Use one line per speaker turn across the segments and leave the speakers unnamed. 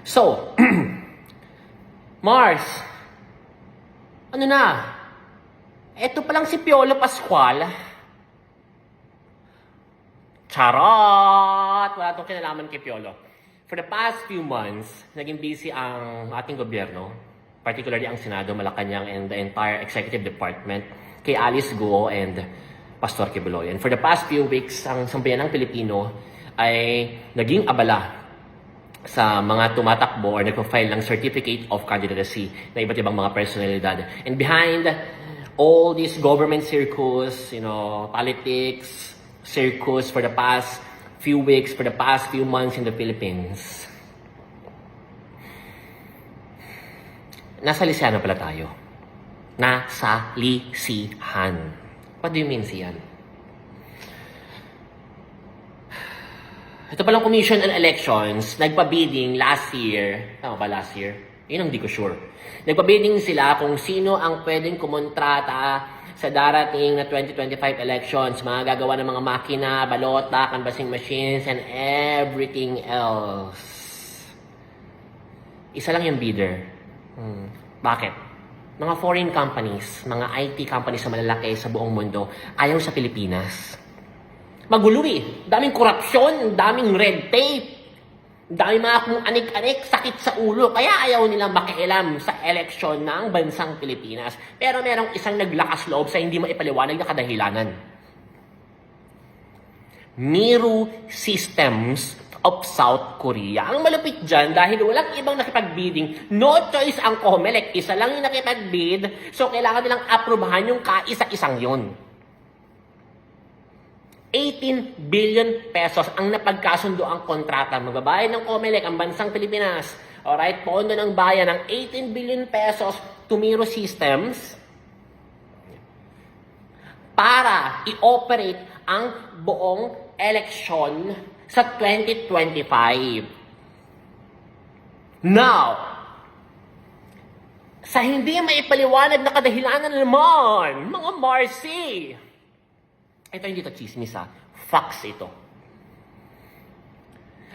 So, Mars, ano na? Eto palang si Piolo Pascual. Charot! Wala itong kinalaman kay Piolo. For the past few months, naging busy ang ating gobyerno, particularly ang Senado, Malacanang, and the entire executive department, kay Alice Guo and Pastor Quiboloy. And for the past few weeks, ang sambayanang Pilipino ay naging abala sa mga tumatakbo or nagpa-file ng Certificate of Candidacy na iba't ibang mga personalidad. And behind all these government circus, politics, circus for the past few weeks, for the past few months in the Philippines, nasa lisihan pala tayo. Nasa lisihan. What do you mean, Sian? Ito palang Commission on Elections, nagpa-bidding last year. Tama ba last year? Yun ang di ko sure. Nagpa-bidding sila kung sino ang pwedeng kumontrata sa darating na 2025 elections. Mga gagawa ng mga makina, balota, canvassing machines, and everything else. Isa lang yung bidder. Bakit? Mga foreign companies, mga IT companies na malalaki sa buong mundo, ayaw sa Pilipinas. Magulo eh. Daming korupsyon, daming red tape, daming mga kung anik-anik, sakit sa ulo. Kaya ayaw nilang makialam sa eleksyon ng bansang Pilipinas. Pero merong isang naglakas loob sa hindi maipaliwanag na kadahilanan. Miru Systems of South Korea. Ang malupit dyan, dahil walang ibang nakipag-bidding, no choice ang COMELEC. Isa lang yung nakipag-bid, so kailangan nilang aprobahan yung kaisa-isang yun. 18 billion pesos ang napagkasundo ang kontrata. Magbabayad ng COMELEC ang bansang Pilipinas. Alright, pondo ng bayan ng 18 billion pesos to Miru Systems para i-operate ang buong eleksyon sa 2025. Now, sa hindi maipaliwanag na kadahilanan naman, mga Marcy, ito hindi to chismis facts ito.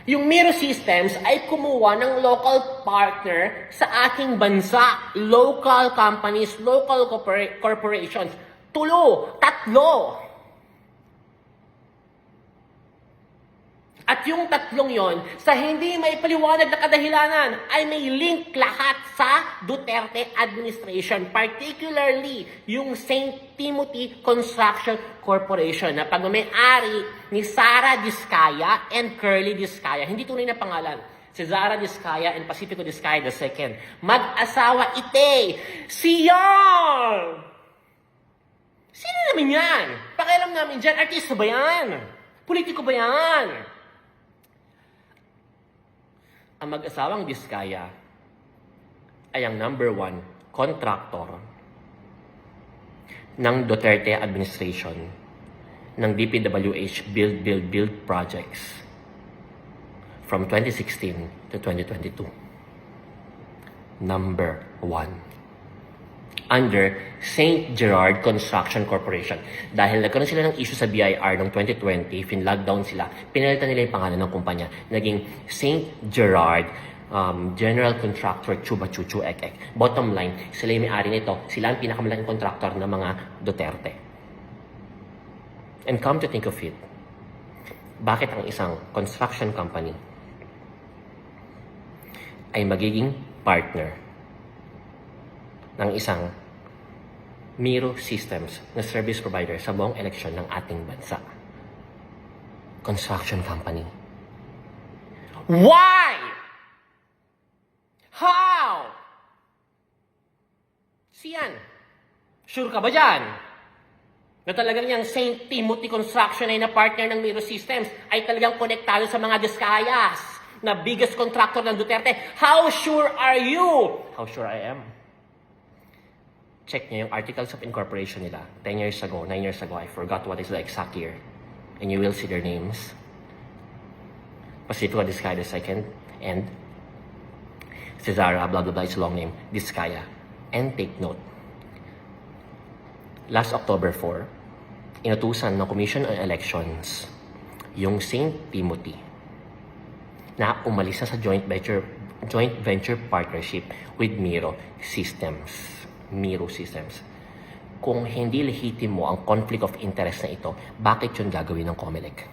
Yung Miru Systems ay kumuha ng local partner sa ating bansa. Local companies, local corporations. 3. At yung 3 yon, sa hindi may paliwanag na kadahilanan, ay may link lahat sa Duterte administration. Particularly, yung St. Timothy Construction Corporation na pagmamay-ari ni Sara Diskaya and Curly Diskaya. Hindi tunay na pangalan. Si Sara Diskaya and Pacifico Diskaya II. Mag-asawa ite. Siyan! Sino naman yan? Pakialam namin dyan. Artista ba yan? Politiko ba yan? Ang mag-asawang Diskaya ay ang number 1 contractor ng Duterte administration ng DPWH Build projects from 2016 to 2022. Number 1. Under St. Gerard Construction Corporation. Dahil nagkaroon sila ng issue sa BIR noong 2020, fin-lockdown sila, pinalitan nila yung pangalan ng kumpanya. Naging St. Gerard General Contractor Chuba Chuchu Ek. Bottom line, sila yung may-ari nito. Sila ang pinakamalaking contractor ng mga Duterte. And come to think of it, bakit ang isang construction company ay magiging partner ng isang Miru Systems na service provider sa buong eleksyon ng ating bansa? Construction company. Why? How? Siyan, sure ka ba dyan? Na talagang yung St. Timothy Construction ay na partner ng Miru Systems ay talagang konektado sa mga Diskayas na biggest contractor ng Duterte. How sure are you? How sure I am? Check nyo yung articles of incorporation nila 10 years ago, 9 years ago. I forgot what is the exact year. And you will see their names. Pacifico Diskaya II and Cesara, blah blah blah, it's a long name, Diskaya. And take note, last October 4, inutusan ng Commission on Elections yung St. Timothy na umalis na sa joint joint venture partnership with Miro Systems. Miro Systems. Kung hindi lehitimo ang conflict of interest na ito, bakit yun gagawin ng COMELEC?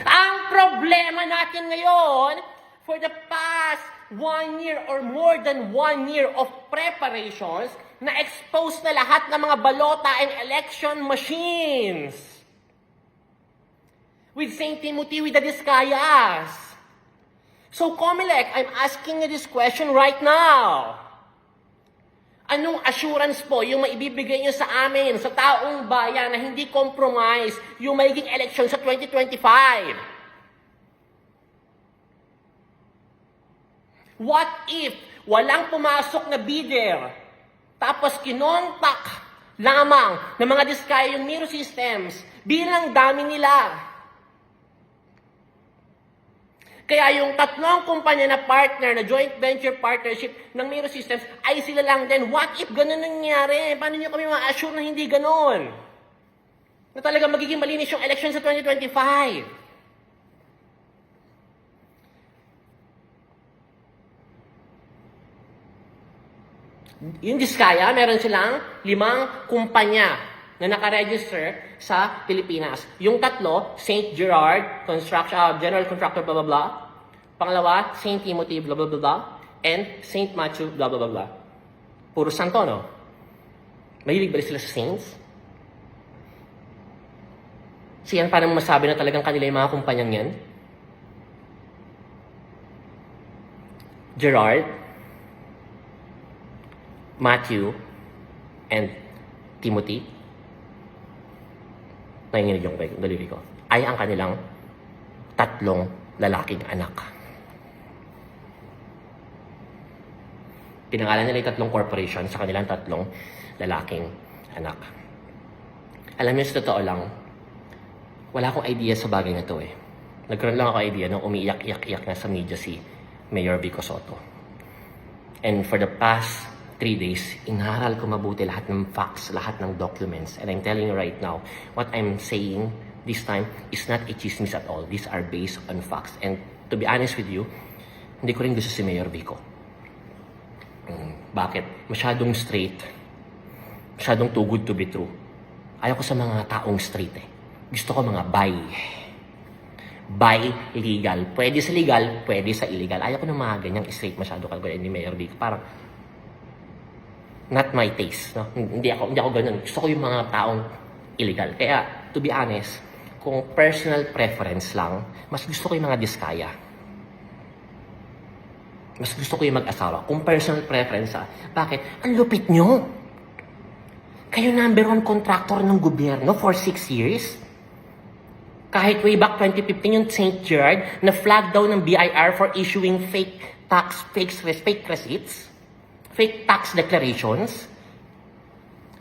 Ang problema natin ngayon, for the past 1 year or more than 1 year of preparations, na-expose na lahat ng mga balota and election machines. With St. Timothy, with the Discayas. So, COMELEC, I'm asking you this question right now. Anong assurance po yung maibibigay nyo sa amin, sa taong bayan, na hindi compromise yung magiging election sa 2025? What if walang pumasok na bidder, tapos kinontak lamang ng mga Diskaya yung Miro Systems bilang dami nila? Kaya yung tatlong kumpanya na partner, na joint venture partnership ng Miro Systems, ay sila lang din. What if ganun nangyari? Paano nyo kami ma-assure na hindi ganun? Na talaga magiging malinis yung election sa 2025? Yung Diskaya, meron silang 5 kumpanya na nakaregister sa Pilipinas. Yung tatlo, St. Gerard, General Contractor, blah, blah, blah. Pangalawa, St. Timothy, blah, blah, blah, blah. And St. Matthew, blah, blah, blah, blah. Puro santo, no? Mahilig ba sila sa saints? Siyan, paano masabi na talagang kanila yung mga kumpanyang yan? Gerard, Matthew, and Timothy, nanginginig yung daliri ko, ay ang kanilang 3 lalaking anak. Pinangalan nila yung 3 corporation sa kanilang 3 lalaking anak. Alam niyo, sa totoo lang, wala akong idea sa bagay na to eh. Nagkaroon lang ako idea nung umiiyak-iyak na sa media si Mayor Vico Sotto. And for the past 3 days, inaral ko mabuti lahat ng facts, lahat ng documents. And I'm telling you right now, what I'm saying this time is not a chismis at all. These are based on facts. And to be honest with you, hindi ko rin gusto si Mayor Vico. Bakit? Masyadong straight. Masyadong too good to be true. Ayaw ko sa mga taong straight eh. Gusto ko mga bi legal. Pwede sa legal, pwede sa illegal. Ayaw ko ng mga ganyang straight masyado kagaya ni Mayor Vico. Parang not my taste, no? Hindi ako ganun. Gusto ko yung mga taong illegal. Kaya, to be honest, kung personal preference lang, mas gusto ko yung mga Diskaya. Mas gusto ko yung mag-asawa. Kung personal preference, bakit? Ang lupit nyo. Kayo number 1 contractor ng gobyerno for 6 years. Kahit way back 2015 yung St. Gerard na flag daw ng BIR for issuing fake receipts. Fake tax declarations.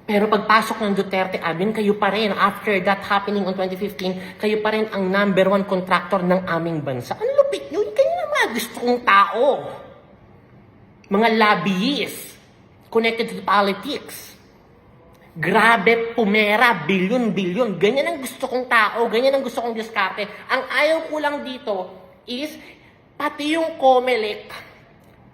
Pero pagpasok ng Duterte admin, kayo pa rin, after that happening on 2015, kayo pa rin ang number 1 contractor ng aming bansa. Ang lupit nyo, kayo na mga gusto kong tao. Mga lobbyists, connected to politics. Grabe, pumera, bilyon. Ganyan ang gusto kong tao, ganyan ang gusto kong diskarte. Ang ayaw ko lang dito is, pati yung COMELEC,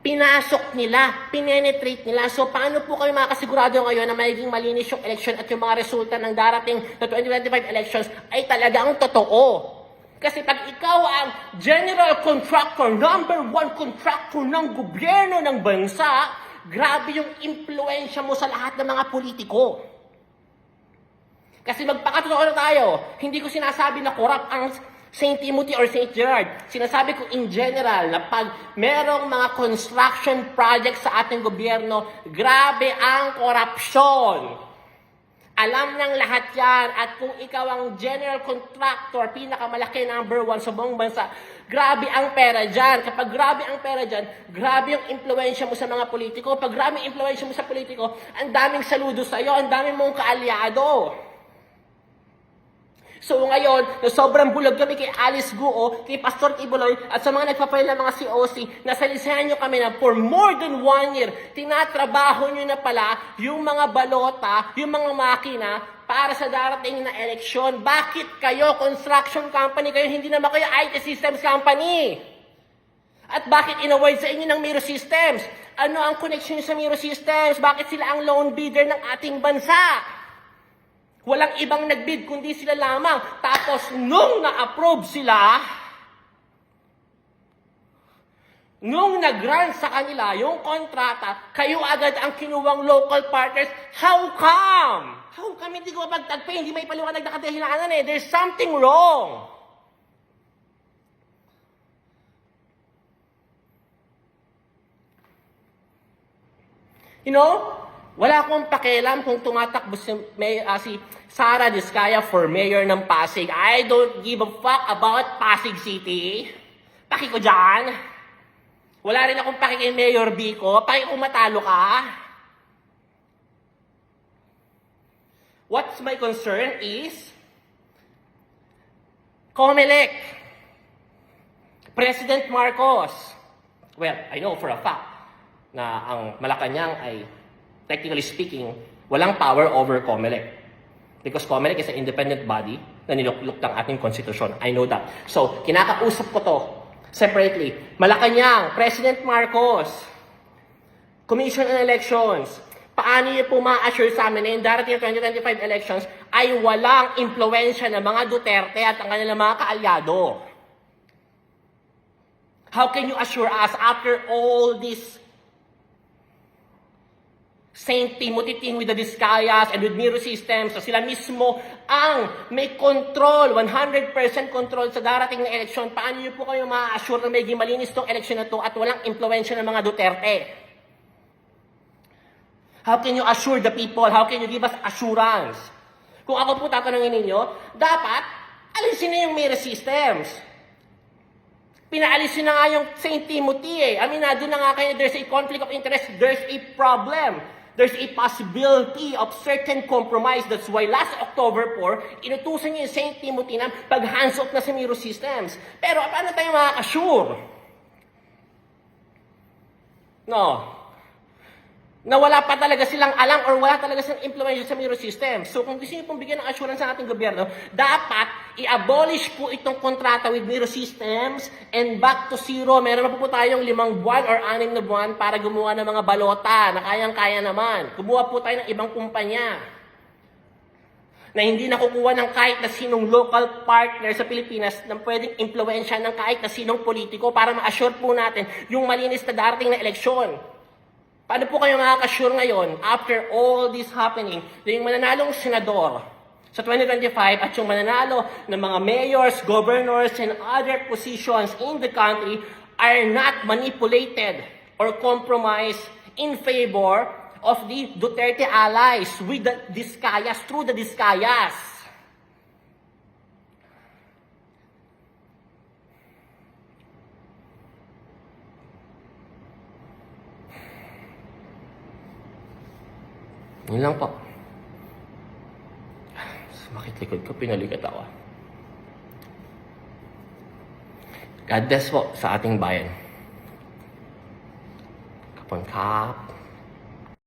pinasok nila, pinenetrate nila. So, paano po kayo makasigurado ngayon na magiging malinis yung election at yung mga resulta ng darating na 2025 elections ay talagang totoo? Kasi pag ikaw ang general contractor, number 1 contractor ng gobyerno ng bansa, grabe yung impluensya mo sa lahat ng mga politiko. Kasi magpakatotoo na tayo, hindi ko sinasabi na corrupt ang St. Timothy or St. Gerard. Sinasabi ko in general na pag merong mga construction projects sa ating gobyerno, grabe ang korupsyon. Alam ng lahat yan. At kung ikaw ang general contractor, pinakamalaki number 1 sa buong bansa, grabe ang pera dyan. Kapag grabe ang pera dyan, grabe yung impluensya mo sa mga politiko. Pag grabe yung impluensya mo sa politiko, ang daming saludo sa'yo, ang daming mong kaalyado. So ngayon, na sobrang bulag kami kay Alice Guo, kay Pastor Tibuloy, at sa mga nagpapail ng mga COC, nasalisahan nyo kami na for more than 1 year, tinatrabaho nyo na pala yung mga balota, yung mga makina, para sa darating na eleksyon. Bakit kayo, construction company kayo, hindi naman kayo IT systems company? At bakit in-award sa inyo ng Miro Systems? Ano ang connection sa Miro Systems? Bakit sila ang lone bidder ng ating bansa? Walang ibang nagbid kundi sila lamang. Tapos nung na-approve sila, nung nag-grant sa kanila yung kontrata, kayo agad ang kinuwang local partners. How come? How come hindi ko mapagtagpay? Hindi may paliwanag na kadahilanan eh. There's something wrong. You know, wala akong pakialam kung tumatakbo si Sara Diskaya for mayor ng Pasig. I don't give a fuck about Pasig City. Paki ko dyan. Wala rin akong paki kay Mayor Vico. Paki kung matalo ka. What's my concern is COMELEC, President Marcos. Well, I know for a fact na ang Malacanang ay, technically speaking, walang power over COMELEC. Because COMELEC is an independent body na nilukluk ng ating konstitusyon. I know that. So, kinakausap ko to separately. Malacanang, President Marcos, Commission on Elections, paano niyo po ma-assure sa amin na yung darating 2025 elections ay walang impluensya ng mga Duterte at ang kanilang mga kaalyado? How can you assure us after all this St. Timothy thing with the Diskayas and with Miro Systems, so sila mismo ang may control, 100% control sa darating na eleksyon? Paano niyo po kayo ma-assure na magiging malinis tong eleksyon na to at walang impluensya ng mga Duterte? How can you assure the people? How can you give us assurance? Kung ako po tatanungin ninyo, dapat alisin na yung Miro Systems. Pinaalisin na nga yung St. Timothy eh. Aminado na nga kayo, there's a conflict of interest, there's a problem. There's a possibility of certain compromise. That's why last October 4, inutusan niyo yung St. Timothy na pag-hands off na sa Miro Systems. Pero paano tayo makaka-assure? No. Na wala pa talaga silang alam or wala talaga silang implementation sa Miro Systems. So kung gusto niyo pong bigyan ng assurance sa ating gobyerno, dapat i-abolish po itong kontrata with Miro Systems and back to zero. Meron na po tayong 5 buwan or 6 na buwan para gumawa ng mga balota na kayang-kaya naman. Kumuha po tayo ng ibang kumpanya na hindi nakukuha ng kahit na sinong local partner sa Pilipinas na pwedeng impluensya ng kahit na sinong politiko para ma-assure po natin yung malinis na darating na eleksyon. Paano po kayo makaka-assure ngayon, after all this happening, na yung mananalong senador sa 2025 at yung mananalo ng mga mayors, governors, and other positions in the country are not manipulated or compromised in favor of the Duterte allies with the Diskayas, through the Diskayas? Yun lang po. Makit likod ko, pinalikat ako. God bless po sa ating bayan. Kapon kap.